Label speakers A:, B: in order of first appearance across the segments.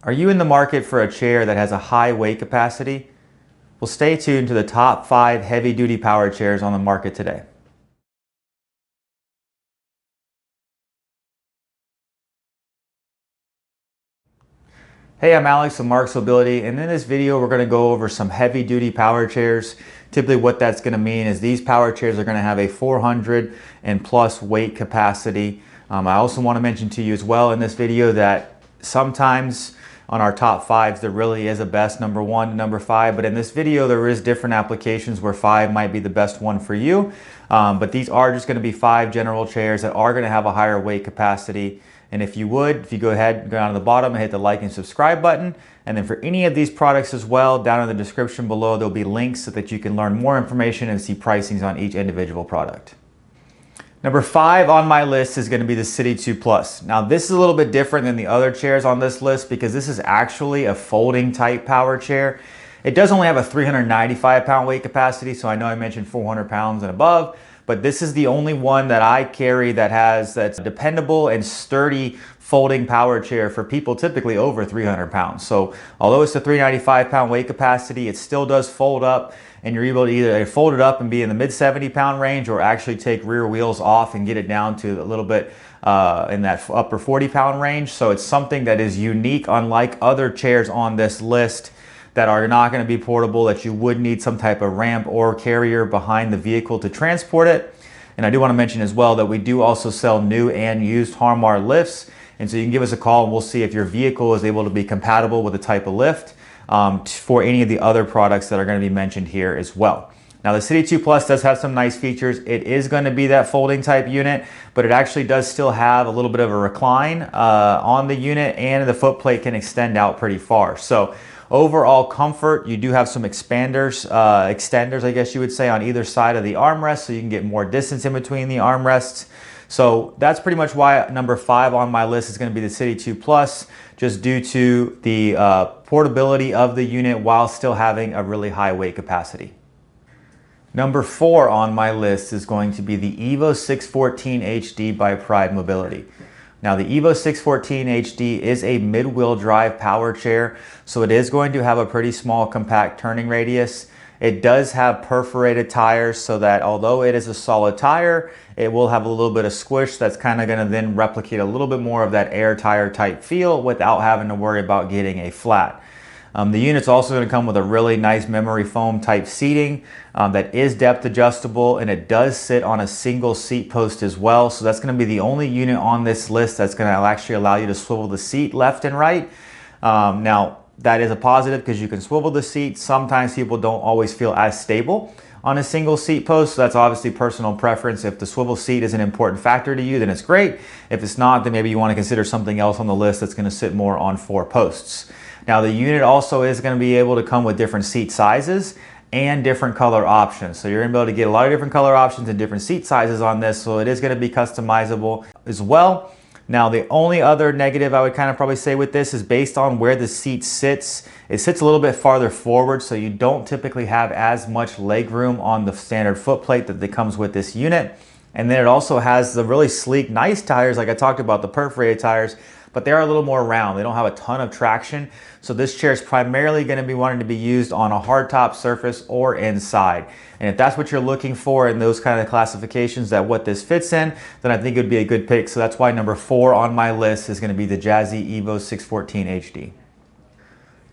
A: Are you in the market for a chair that has a high weight capacity? Well, stay tuned to the top 5 heavy-duty power chairs on the market today. Hey, I'm Alex from Marcs Mobility, and in this video we're going to go over some heavy-duty power chairs. Typically what that's going to mean is these power chairs are going to have a 400 and plus weight capacity. I also want to mention to you as well in this video that sometimes on our top 5s there really is a best number 1 to number 5, but in this video there is different applications where 5 might be the best one for you. But these are just going to be 5 general chairs that are going to have a higher weight capacity. And if you go ahead, go down to the bottom and hit the like and subscribe button. And then for any of these products as well, down in the description below, there'll be links so that you can learn more information and see pricings on each individual product. Number 5 on my list is going to be the City 2 Plus. Now this is a little bit different than the other chairs on this list because this is actually a folding type power chair. It does only have a 395 pound weight capacity, so I know I mentioned 400 pounds and above, but this is the only one that I carry that's a dependable and sturdy folding power chair for people typically over 300 pounds. So although it's a 395 pound weight capacity, it still does fold up, and you're able to either fold it up and be in the mid 70 pound range or actually take rear wheels off and get it down to a little bit in that upper 40 pound range. So it's something that is unique, unlike other chairs on this list that are not going to be portable, that you would need some type of ramp or carrier behind the vehicle to transport it. And I do want to mention as well that we do also sell new and used Harmar lifts, and so you can give us a call and we'll see if your vehicle is able to be compatible with the type of lift for any of the other products that are going to be mentioned here as well. Now the City 2 Plus does have some nice features. It is going to be that folding type unit, but it actually does still have a little bit of a recline on the unit, and the foot plate can extend out pretty far. So overall comfort, you do have some extenders, I guess you would say, on either side of the armrest, so you can get more distance in between the armrests. So that's pretty much why number 5 on my list is going to be the City 2 Plus, just due to the portability of the unit while still having a really high weight capacity. Number 4 on my list is going to be the Evo 614 HD by Mobility. Now the Evo 614 HD is a mid-wheel drive power chair, so it is going to have a pretty small compact turning radius. It does have perforated tires, so that although it is a solid tire, it will have a little bit of squish that's kind of going to then replicate a little bit more of that air tire type feel without having to worry about getting a flat. The unit's also going to come with a really nice memory foam type seating that is depth adjustable, and it does sit on a single seat post as well. So that's going to be the only unit on this list that's going to actually allow you to swivel the seat left and right. Now that is a positive because you can swivel the seat. Sometimes people don't always feel as stable on a single seat post, so that's obviously personal preference. If the swivel seat is an important factor to you, then it's great. If it's not, then maybe you want to consider something else on the list that's going to sit more on 4 posts. Now the unit also is going to be able to come with different seat sizes and different color options. So you're going to be able to get a lot of different color options and different seat sizes on this, so it is going to be customizable as well. Now the only other negative I would kind of probably say with this is based on where the seat sits. It sits a little bit farther forward, so you don't typically have as much leg room on the standard foot plate that comes with this unit. And then it also has the really sleek, nice tires, like I talked about, the perforated tires, but they are a little more round. They don't have a ton of traction. So this chair is primarily going to be wanting to be used on a hardtop surface or inside. And if that's what you're looking for in those kind of classifications, that what this fits in, then I think it would be a good pick. So that's why number 4 on my list is going to be the Jazzy Evo 614 HD.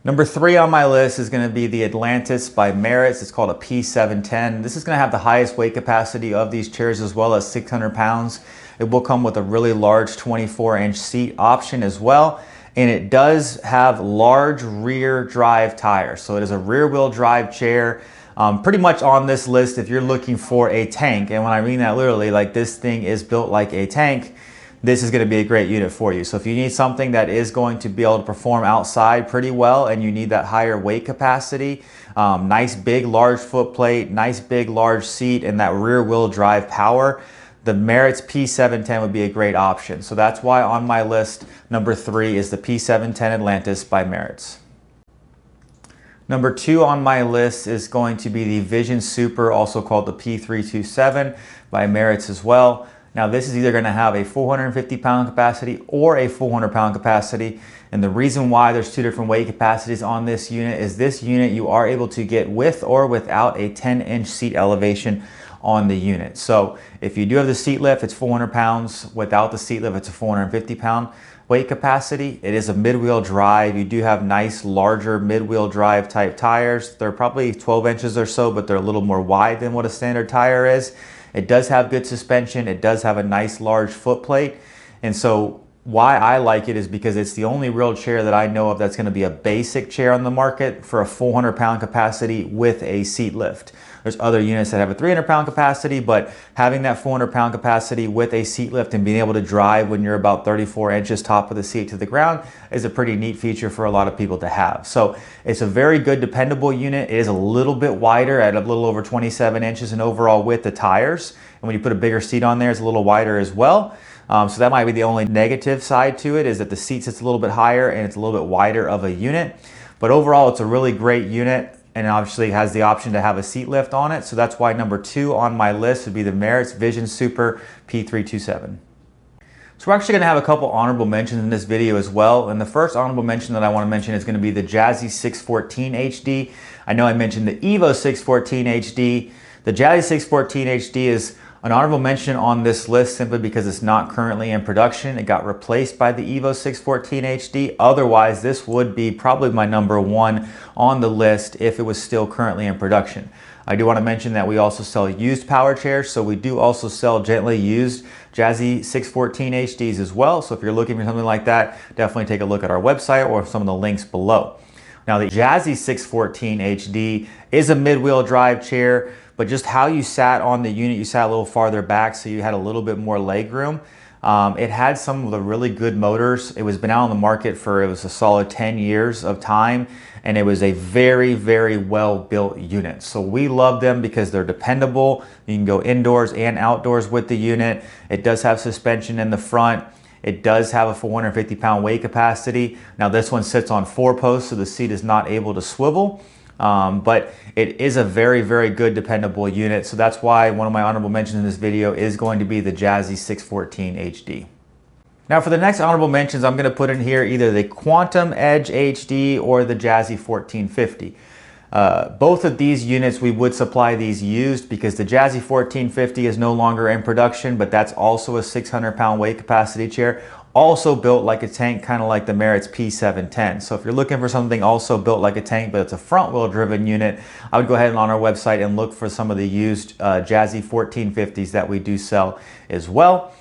A: Number 3 on my list is going to be the Atlantis by Marcs. It's called a P710. This is going to have the highest weight capacity of these chairs, as well as 600 pounds. It will come with a really large 24-inch seat option as well. And it does have large rear drive tires. So it is a rear wheel drive chair. Pretty much on this list, if you're looking for a tank, and when I mean that literally, like this thing is built like a tank, this is going to be a great unit for you. So if you need something that is going to be able to perform outside pretty well, and you need that higher weight capacity, nice big large foot plate, nice big large seat, and that rear wheel drive power, the Marcs P710 would be a great option. So that's why on my list, number 3 is the P710 Atlantis by Marcs. Number 2 on my list is going to be the Vision Super, also called the P327 by Marcs as well. Now this is either going to have a 450-pound capacity or a 400-pound capacity. And the reason why there's two different weight capacities on this unit is this unit you are able to get with or without a 10-inch seat elevation on the unit. So if you do have the seat lift, it's 400 pounds. Without the seat lift, it's a 450-pound weight capacity. It is a mid-wheel drive. You do have nice, larger mid-wheel drive type tires. They're probably 12 inches or so, but they're a little more wide than what a standard tire is. It does have good suspension. It does have a nice, large foot plate. And so why I like it is because it's the only real chair that I know of that's going to be a basic chair on the market for a 400-pound capacity with a seat lift. There's other units that have a 300-pound capacity, but having that 400-pound capacity with a seat lift and being able to drive when you're about 34 inches top of the seat to the ground is a pretty neat feature for a lot of people to have. So it's a very good, dependable unit. It is a little bit wider at a little over 27 inches in overall width of tires. And when you put a bigger seat on there, it's a little wider as well. So that might be the only negative side to it, is that the seat sits a little bit higher and it's a little bit wider of a unit. But overall, it's a really great unit, and obviously has the option to have a seat lift on it. So that's why number 2 on my list would be the Marcs Vision Super P327. So we're actually going to have a couple honorable mentions in this video as well. And the first honorable mention that I want to mention is going to be the Jazzy 614 HD. I know I mentioned the Evo 614 HD. The Jazzy 614 HD is an honorable mention on this list simply because it's not currently in production. It got replaced by the Evo 614 HD. Otherwise, this would be probably my number 1 on the list if it was still currently in production. I do want to mention that we also sell used power chairs, so we do also sell gently used Jazzy 614 HDs as well. So if you're looking for something like that, definitely take a look at our website or some of the links below. Now the Jazzy 614 HD is a mid-wheel drive chair, but just how you sat on the unit, you sat a little farther back, so you had a little bit more leg room. It had some of the really good motors. It was been out on the market for, it was a solid 10 years of time, and it was a very, very well built unit. So we love them because they're dependable. You can go indoors and outdoors with the unit. It does have suspension in the front. It does have a 450-pound weight capacity. Now this one sits on 4 posts, so the seat is not able to swivel. But it is a very, very good dependable unit. So that's why one of my honorable mentions in this video is going to be the Jazzy 614 HD. Now for the next honorable mentions, I'm going to put in here either the Quantum Edge HD or the Jazzy 1450. Both of these units, we would supply these used because the Jazzy 1450 is no longer in production, but that's also a 600-pound weight capacity chair. Also built like a tank, kind of like the Marcs P710. So if you're looking for something also built like a tank, but it's a front wheel driven unit, I would go ahead and on our website and look for some of the used Jazzy 1450s that we do sell as well.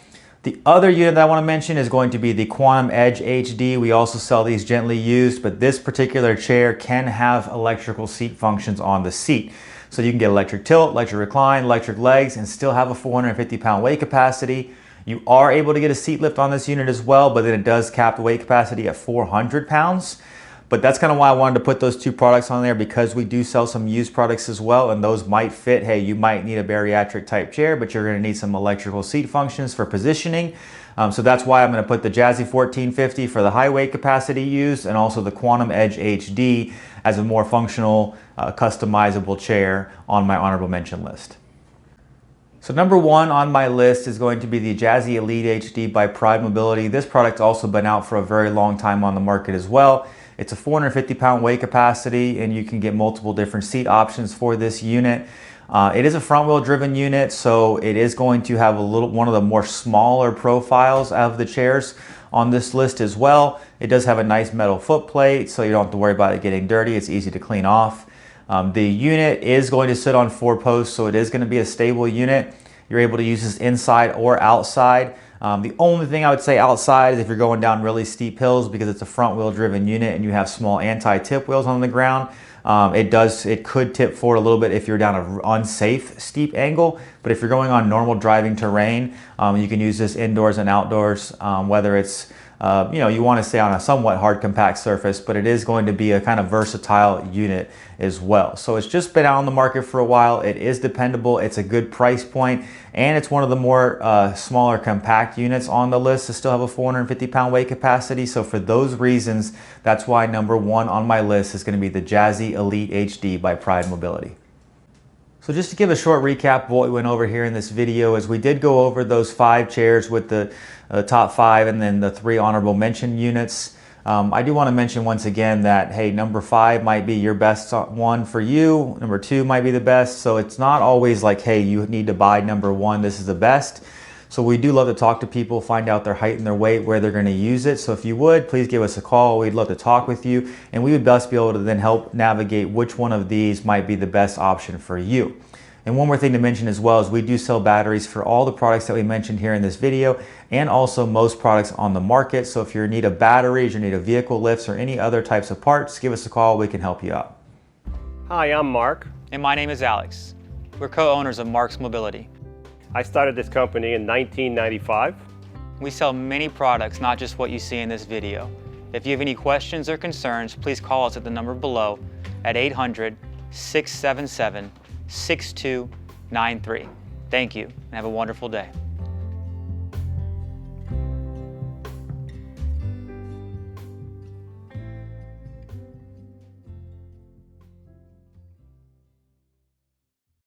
A: The other unit that I want to mention is going to be the Quantum Edge HD. We also sell these gently used, but this particular chair can have electrical seat functions on the seat. So you can get electric tilt, electric recline, electric legs, and still have a 450-pound weight capacity. You are able to get a seat lift on this unit as well, but then it does cap the weight capacity at 400 pounds. But that's kind of why I wanted to put those 2 products on there, because we do sell some used products as well, and those might fit. Hey, you might need a bariatric type chair, but you're going to need some electrical seat functions for positioning. So that's why I'm going to put the Jazzy 1450 for the high weight capacity used, and also the Quantum Edge HD as a more functional, customizable chair on my honorable mention list. So number 1 on my list is going to be the Jazzy Elite HD by Mobility. This product's also been out for a very long time on the market as well. It's a 450-pound weight capacity, and you can get multiple different seat options for this unit. It is a front wheel driven unit, so it is going to have one of the more smaller profiles of the chairs on this list as well. It does have a nice metal foot plate, so you don't have to worry about it getting dirty. It's easy to clean off. The unit is going to sit on 4 posts, so it is going to be a stable unit. You're able to use this inside or outside. The only thing I would say outside is if you're going down really steep hills, because it's a front wheel driven unit and you have small anti-tip wheels on the ground. It could tip forward a little bit if you're down an unsafe steep angle, but if you're going on normal driving terrain, you can use this indoors and outdoors, whether it's you want to stay on a somewhat hard compact surface, but it is going to be a kind of versatile unit as well. So it's just been out on the market for a while. It is dependable. It's a good price point, and it's one of the more smaller compact units on the list to still have a 450-pound weight capacity. So for those reasons, that's why number 1 on my list is going to be the Jazzy Elite HD by Mobility. So just to give a short recap of what we went over here in this video is we did go over those 5 chairs with the top 5 and then the 3 honorable mention units. I do want to mention once again that, hey, number 5 might be your best one for you. Number 2 might be the best. So it's not always like, hey, you need to buy number 1. This is the best. So we do love to talk to people, find out their height and their weight, where they're going to use it. So if you would, please give us a call. We'd love to talk with you, and we would best be able to then help navigate which one of these might be the best option for you. And one more thing to mention as well is we do sell batteries for all the products that we mentioned here in this video, and also most products on the market. So if you're in need of batteries, you need of vehicle lifts, or any other types of parts, give us a call. We can help you out.
B: Hi, I'm Marc.
C: And my name is Alex. We're co-owners of Marcs Mobility.
B: I started this company in 1995.
C: We sell many products, not just what you see in this video. If you have any questions or concerns, please call us at the number below at 800-677-6293. Thank you, and have a wonderful day.